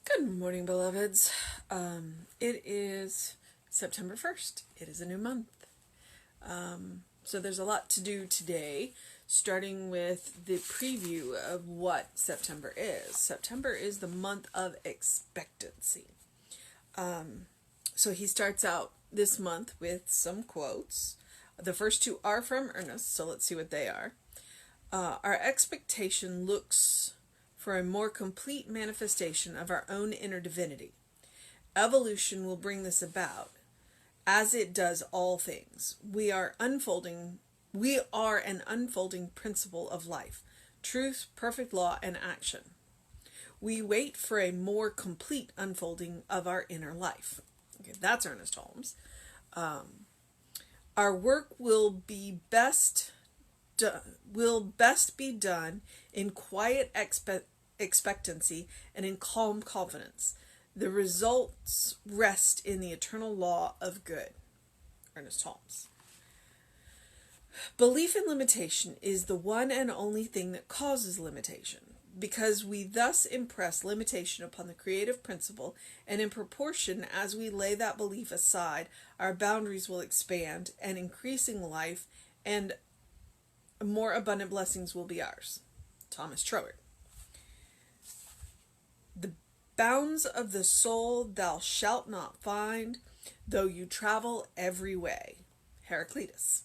Good morning, beloveds. It is September 1st. It is a new month. So there's a lot to do today, starting with the preview of what September is. September is the month of expectancy. So he starts out this month with some quotes. The first two are from Ernest, so let's see what they are. Our expectation looks for a more complete manifestation of our own inner divinity. Evolution will bring this about, as it does all things. We are an unfolding principle of life, truth, perfect law, and action. We wait for a more complete unfolding of our inner life. Okay, that's Ernest Holmes. Our work will best be done in quiet expectancy and in calm confidence. The results rest in the eternal law of good. Ernest Holmes. Belief in limitation is the one and only thing that causes limitation, because we thus impress limitation upon the creative principle, and in proportion as we lay that belief aside, our boundaries will expand, and increasing life and more abundant blessings will be ours. Thomas Troward. The bounds of the soul thou shalt not find, though you travel every way. Heraclitus.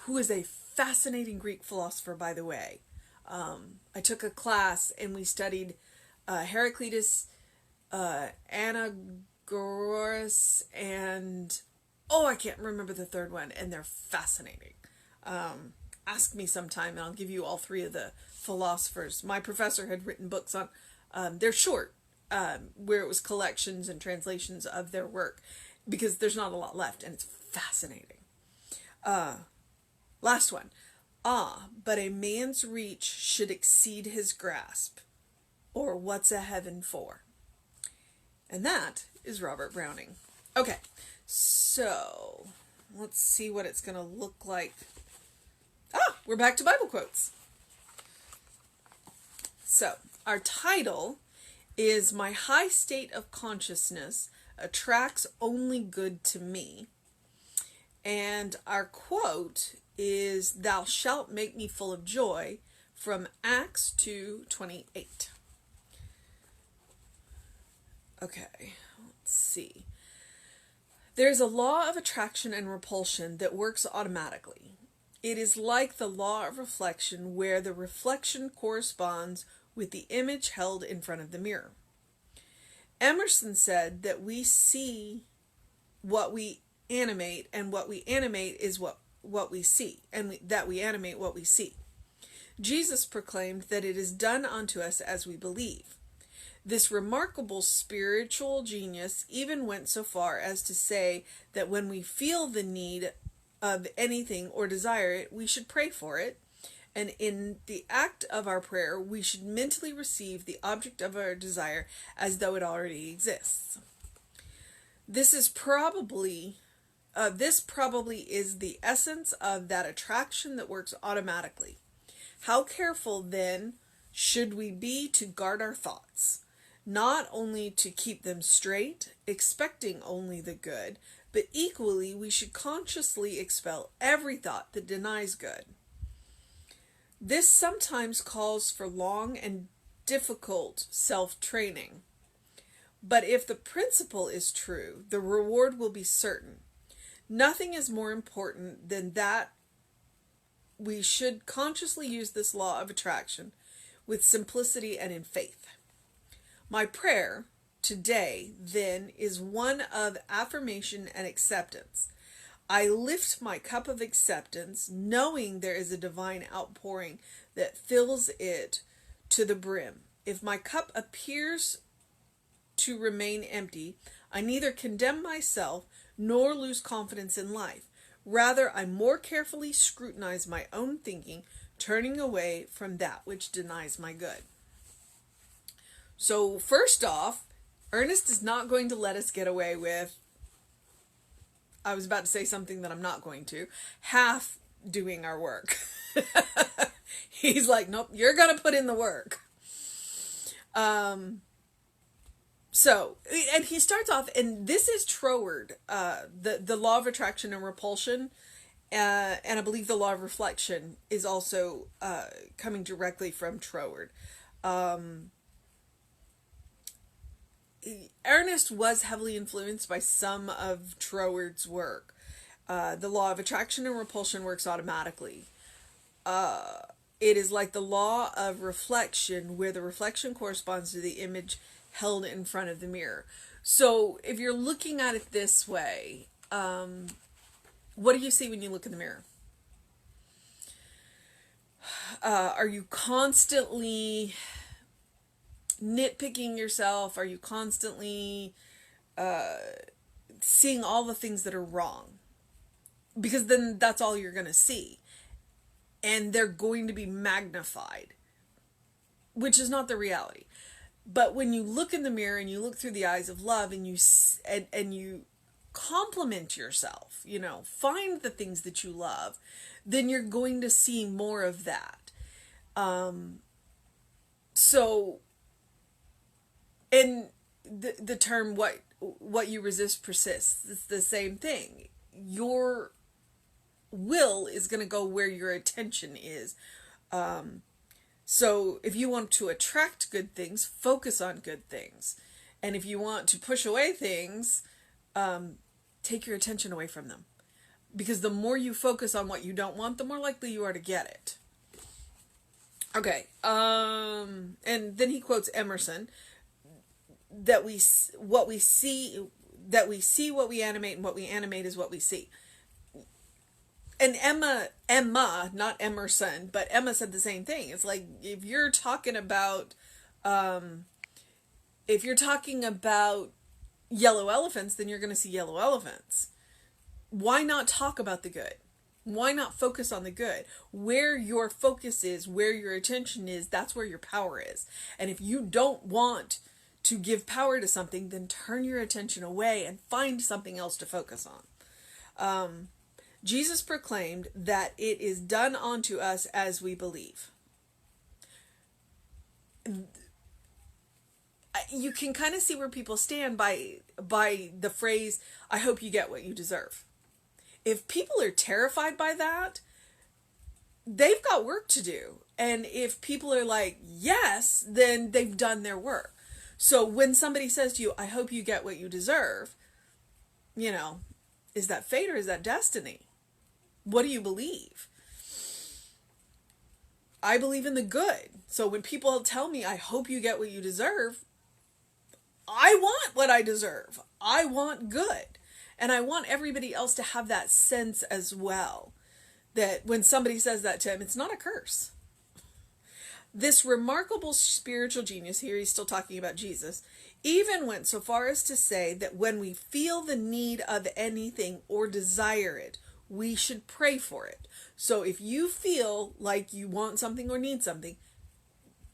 Who is a fascinating Greek philosopher, by the way. I took a class and we studied Heraclitus, Anaxagoras, and I can't remember the third one, and they're fascinating. Ask me sometime and I'll give you all three of the philosophers. My professor had written books on, they're short, where it was collections and translations of their work, because there's not a lot left, and it's fascinating. Last one. But a man's reach should exceed his grasp, or what's a heaven for? And that is Robert Browning. Okay, so let's see what it's going to look like. We're back to Bible quotes. So, our title is My High State of Consciousness Attracts Only Good to Me. And our quote is, Thou shalt make me full of joy, from Acts 2:28. Okay, let's see. There's a law of attraction and repulsion that works automatically. It is like the law of reflection, where the reflection corresponds with the image held in front of the mirror. Emerson said that we see what we animate, and what we animate is what we see, and that we animate what we see. Jesus proclaimed that it is done unto us as we believe. This remarkable spiritual genius even went so far as to say that when we feel the need of anything or desire it, we should pray for it, and in the act of our prayer, we should mentally receive the object of our desire as though it already exists. This probably is the essence of that attraction that works automatically. How careful, then, should we be to guard our thoughts, not only to keep them straight, expecting only the good, but equally we should consciously expel every thought that denies good. This sometimes calls for long and difficult self-training. But if the principle is true, the reward will be certain. Nothing is more important than that we should consciously use this law of attraction with simplicity and in faith. My prayer today, then, is one of affirmation and acceptance. I lift my cup of acceptance, knowing there is a divine outpouring that fills it to the brim. If my cup appears to remain empty, I neither condemn myself nor lose confidence in life. Rather, I more carefully scrutinize my own thinking, turning away from that which denies my good. So, first off, Ernest is not going to let us get away with, I was about to say something that I'm not going to, half doing our work. He's like, nope, you're going to put in the work. So, and he starts off, and this is Troward, the law of attraction and repulsion, and I believe the law of reflection is also coming directly from Troward. Ernest was heavily influenced by some of Troward's work. The law of attraction and repulsion works automatically. It is like the law of reflection, where the reflection corresponds to the image held in front of the mirror. So if you're looking at it this way, what do you see when you look in the mirror? Are you constantly nitpicking yourself? Are you constantly seeing all the things that are wrong? Because then that's all you're going to see. And they're going to be magnified, which is not the reality. But when you look in the mirror and you look through the eyes of love, and you compliment yourself, find the things that you love, then you're going to see more of that. So, and the term what you resist persists. It's the same thing. Your will is going to go where your attention is. So if you want to attract good things, focus on good things. And if you want to push away things, take your attention away from them. Because the more you focus on what you don't want, the more likely you are to get it. Okay. And then he quotes Emerson, that we see what we animate, and what we animate is what we see. And Emma, not Emerson, but Emma said the same thing. It's like, if you're talking about yellow elephants, then you're going to see yellow elephants. Why not talk about the good? Why not focus on the good? Where your focus is, where your attention is, that's where your power is. And if you don't want to give power to something, then turn your attention away and find something else to focus on. Jesus proclaimed that it is done unto us as we believe. You can kind of see where people stand by the phrase, I hope you get what you deserve. If people are terrified by that, they've got work to do. And if people are like, yes, then they've done their work. So when somebody says to you, I hope you get what you deserve, is that fate or is that destiny? What do you believe? I believe in the good. So when people tell me, I hope you get what you deserve, I want what I deserve. I want good. And I want everybody else to have that sense as well. That when somebody says that to him, it's not a curse. This remarkable spiritual genius, here he's still talking about Jesus, even went so far as to say that when we feel the need of anything or desire it, we should pray for it. So if you feel like you want something or need something,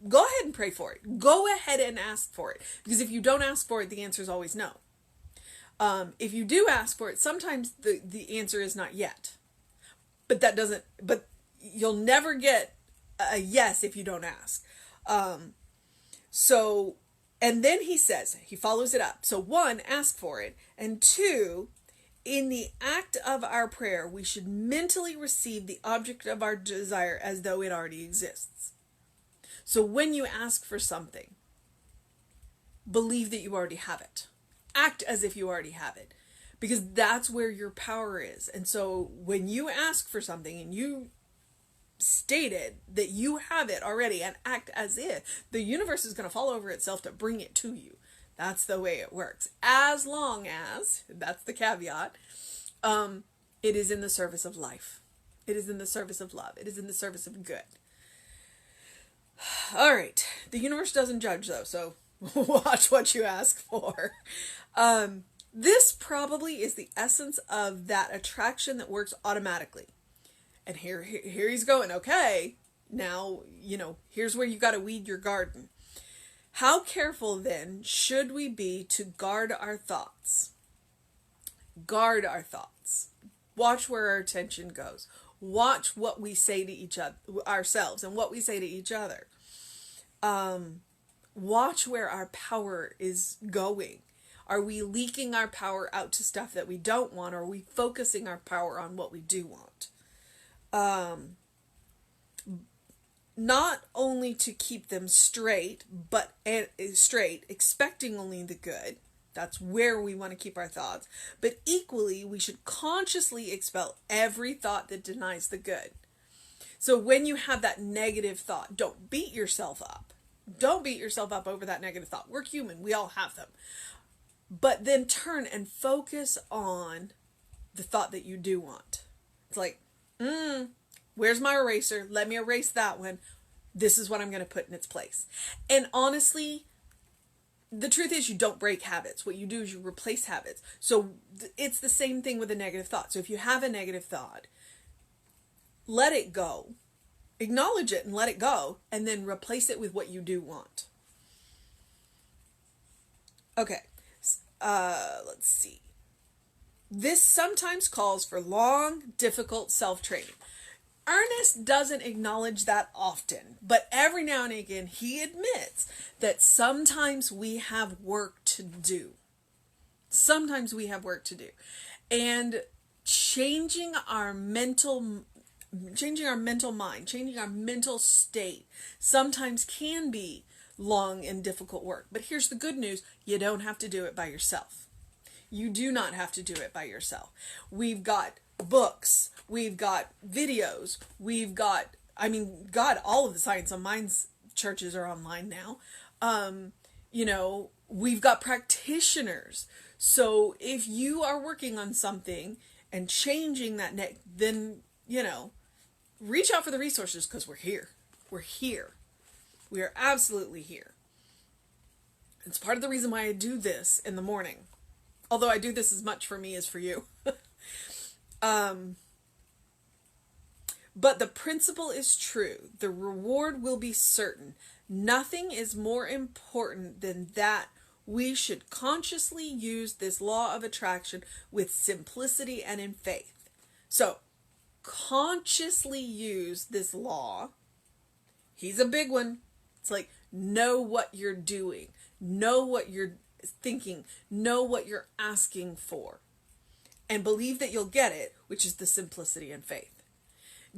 go ahead and pray for it. Go ahead and ask for it. Because if you don't ask for it, the answer is always no. If you do ask for it, sometimes the answer is not yet. But you'll never get a yes if you don't ask. And then he follows it up. So 1, ask for it. And 2, in the act of our prayer, we should mentally receive the object of our desire as though it already exists. So when you ask for something, believe that you already have it. Act as if you already have it. Because that's where your power is. And so when you ask for something and you stated that you have it already and act as if, the universe is going to fall over itself to bring it to you. That's the way it works. As long as, that's the caveat, it is in the service of life. It is in the service of love. It is in the service of good. All right. The universe doesn't judge, though, so watch what you ask for. This probably is the essence of that attraction that works automatically. And here he's going, okay, now, here's where you got to weed your garden. How careful, then, should we be to guard our thoughts? Guard our thoughts. Watch where our attention goes. Watch what we say to each other, ourselves, and what we say to each other. Watch where our power is going. Are we leaking our power out to stuff that we don't want, or are we focusing our power on what we do want? Not only to keep them straight, but straight, expecting only the good. That's where we want to keep our thoughts. But equally, we should consciously expel every thought that denies the good. So when you have that negative thought, don't beat yourself up. Don't beat yourself up over that negative thought. We're human. We all have them. But then turn and focus on the thought that you do want. It's like, where's my eraser? Let me erase that one. This is what I'm going to put in its place. And honestly, the truth is you don't break habits. What you do is you replace habits. So it's the same thing with a negative thought. So if you have a negative thought, let it go. Acknowledge it and let it go. And then replace it with what you do want. Okay. Let's see. This sometimes calls for long, difficult self-training. Ernest doesn't acknowledge that often, but every now and again he admits that sometimes we have work to do. Sometimes we have work to do. And changing our mental mind, changing our mental state sometimes can be long and difficult work. But here's the good news. You don't have to do it by yourself. You do not have to do it by yourself. We've got books. We've got videos. We've got, all of the Science on Minds churches are online now. We've got practitioners. So if you are working on something and changing that then, reach out for the resources because we're here. We're here. We are absolutely here. It's part of the reason why I do this in the morning. Although I do this as much for me as for you. But the principle is true. The reward will be certain. Nothing is more important than that we should consciously use this law of attraction with simplicity and in faith. So, consciously use this law. He's a big one. It's like, know what you're doing. Know what you're thinking. Know what you're asking for. And believe that you'll get it, which is the simplicity and faith.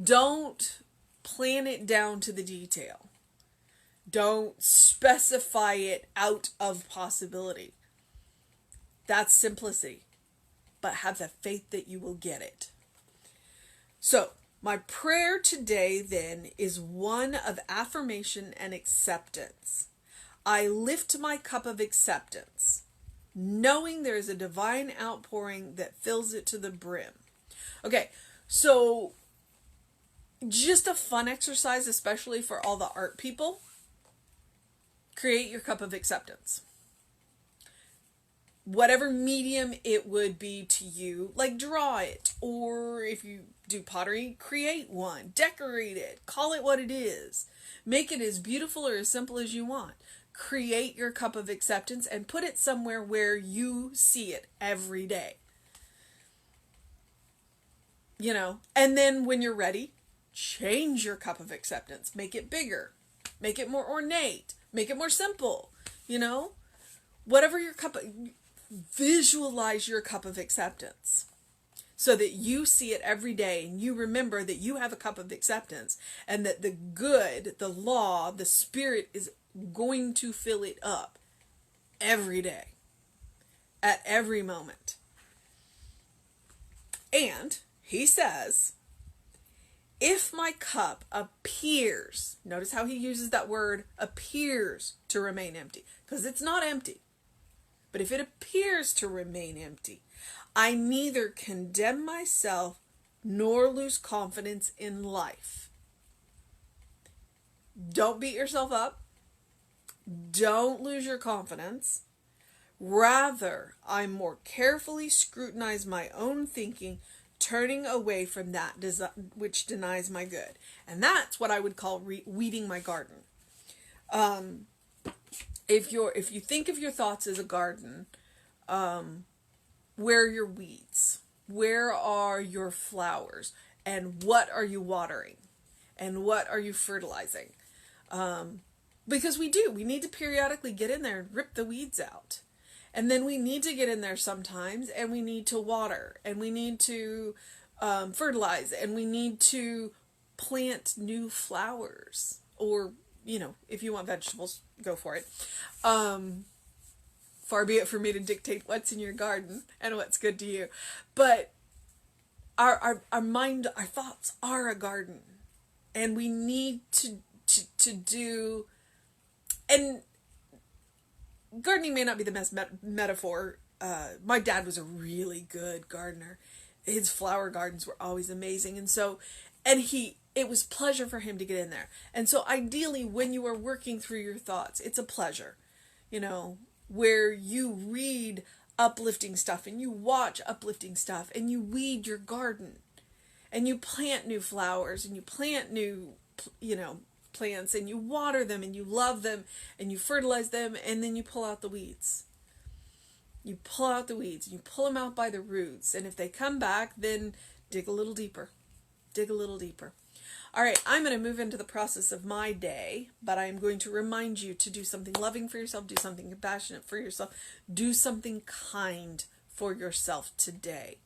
Don't plan it down to the detail. Don't specify it out of possibility. That's simplicity. But have the faith that you will get it. So, my prayer today then is one of affirmation and acceptance. I lift my cup of acceptance, knowing there is a divine outpouring that fills it to the brim. Okay, so just a fun exercise, especially for all the art people. Create your cup of acceptance. Whatever medium it would be to you, like draw it, or if you do pottery, create one, decorate it, call it what it is. Make it as beautiful or as simple as you want. Create your cup of acceptance and put it somewhere where you see it every day. And then when you're ready, change your cup of acceptance. Make it bigger. Make it more ornate. Make it more simple. Whatever your visualize your cup of acceptance so that you see it every day and you remember that you have a cup of acceptance and that the good, the law, the spirit is going to fill it up every day, at every moment. And he says, if my cup appears, notice how he uses that word, appears to remain empty, because it's not empty. But if it appears to remain empty, I neither condemn myself nor lose confidence in life. Don't beat yourself up. Don't lose your confidence. Rather, I more carefully scrutinize my own thinking, turning away from that which denies my good. And that's what I would call weeding my garden. If you think of your thoughts as a garden, where are your weeds? Where are your flowers? And what are you watering? And what are you fertilizing? Because we do. We need to periodically get in there and rip the weeds out. And then we need to get in there sometimes, and we need to water, and we need to fertilize, and we need to plant new flowers. Or, if you want vegetables, go for it. Far be it for me to dictate what's in your garden and what's good to you. But our mind, our thoughts are a garden. And we need to do... And gardening may not be the best metaphor. My dad was a really good gardener. His flower gardens were always amazing. It was pleasure for him to get in there. And so ideally, when you are working through your thoughts, it's a pleasure, where you read uplifting stuff and you watch uplifting stuff and you weed your garden and you plant new flowers and you plant new, plants, and you water them and you love them and you fertilize them, and then you pull out the weeds. You pull out the weeds and you pull them out by the roots, and if they come back, then dig a little deeper. Dig a little deeper. All right, I'm going to move into the process of my day, but I'm going to remind you to do something loving for yourself, do something compassionate for yourself, do something kind for yourself today.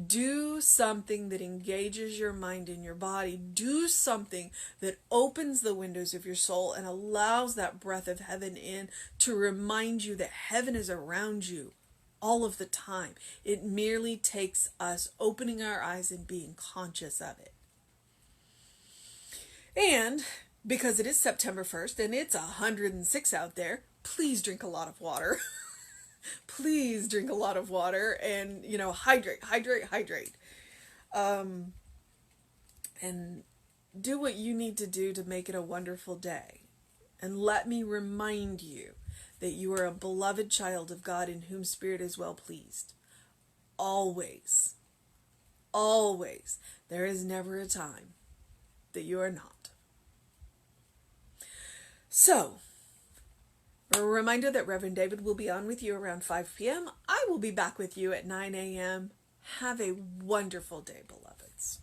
Do something that engages your mind and your body. Do something that opens the windows of your soul and allows that breath of heaven in to remind you that heaven is around you all of the time. It merely takes us opening our eyes and being conscious of it. And because it is September 1st and it's 106 out there, please drink a lot of water. Please drink a lot of water and, hydrate. And do what you need to do to make it a wonderful day. And let me remind you that you are a beloved child of God in whom Spirit is well pleased. Always. Always. There is never a time that you are not. So, a reminder that Reverend David will be on with you around 5 p.m. I will be back with you at 9 a.m. Have a wonderful day, beloveds.